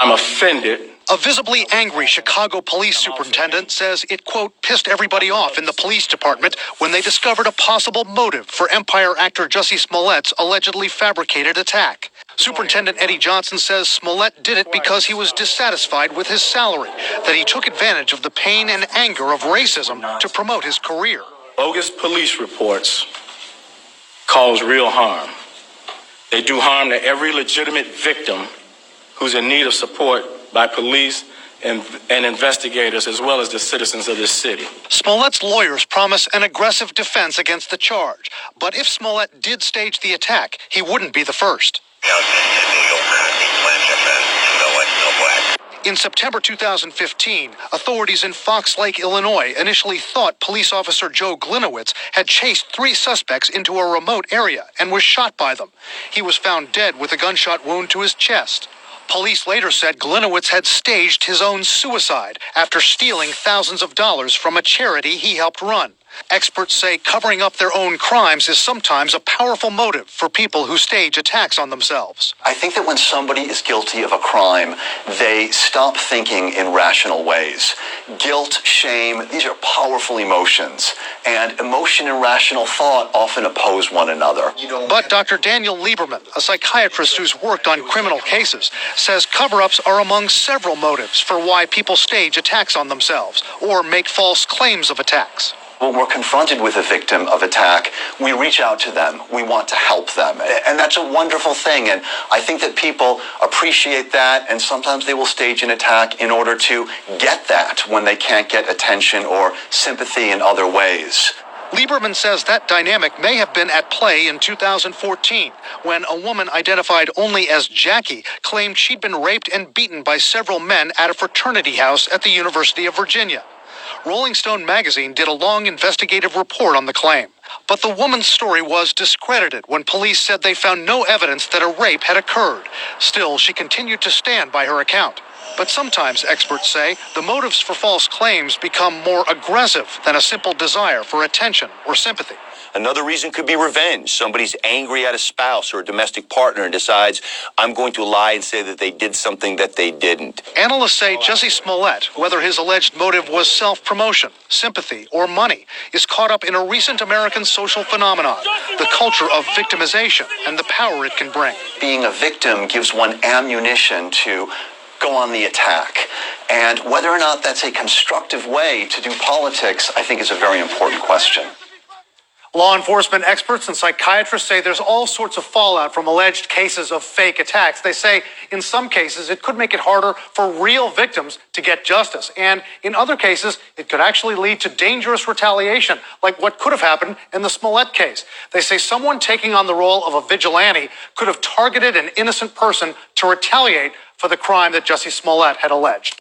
I'm offended. A visibly angry Chicago police superintendent says it, quote, pissed everybody off in the police department when they discovered a possible motive for Empire actor Jussie Smollett's allegedly fabricated attack. Superintendent Eddie Johnson says Smollett did it because he was dissatisfied with his salary, that he took advantage of the pain and anger of racism to promote his career. Bogus police reports cause real harm. They do harm to every legitimate victim who's in need of support by police and investigators, as well as the citizens of this city. Smollett's lawyers promise an aggressive defense against the charge. But if Smollett did stage the attack, he wouldn't be the first. In September 2015, authorities in Fox Lake, Illinois, initially thought police officer Joe Gliniewicz had chased 3 suspects into a remote area and was shot by them. He was found dead with a gunshot wound to his chest. Police later said Gliniewicz had staged his own suicide after stealing thousands of dollars from a charity he helped run. Experts say covering up their own crimes is sometimes a powerful motive for people who stage attacks on themselves. I think that when somebody is guilty of a crime, they stop thinking in rational ways. Guilt, shame, these are powerful emotions. And emotion and rational thought often oppose one another. But Dr. Daniel Lieberman, a psychiatrist who's worked on criminal cases, says cover-ups are among several motives for why people stage attacks on themselves or make false claims of attacks. When we're confronted with a victim of attack, we reach out to them. We want to help them. And that's a wonderful thing. And I think that people appreciate that. And sometimes they will stage an attack in order to get that when they can't get attention or sympathy in other ways. Lieberman says that dynamic may have been at play in 2014 when a woman identified only as Jackie claimed she'd been raped and beaten by several men at a fraternity house at the University of Virginia. Rolling Stone magazine did a long investigative report on the claim. But the woman's story was discredited when police said they found no evidence that a rape had occurred. Still, she continued to stand by her account. But sometimes, experts say, the motives for false claims become more aggressive than a simple desire for attention or sympathy. Another reason could be revenge. Somebody's angry at a spouse or a domestic partner and decides, I'm going to lie and say that they did something that they didn't. Analysts say Jussie Smollett, whether his alleged motive was self-promotion, sympathy, or money, is caught up in a recent American social phenomenon, the culture of victimization and the power it can bring. Being a victim gives one ammunition to go on the attack. And whether or not that's a constructive way to do politics, I think is a very important question. Law enforcement experts and psychiatrists say there's all sorts of fallout from alleged cases of fake attacks. They say in some cases it could make it harder for real victims to get justice. And in other cases, it could actually lead to dangerous retaliation, like what could have happened in the Smollett case. They say someone taking on the role of a vigilante could have targeted an innocent person to retaliate for the crime that Jussie Smollett had alleged.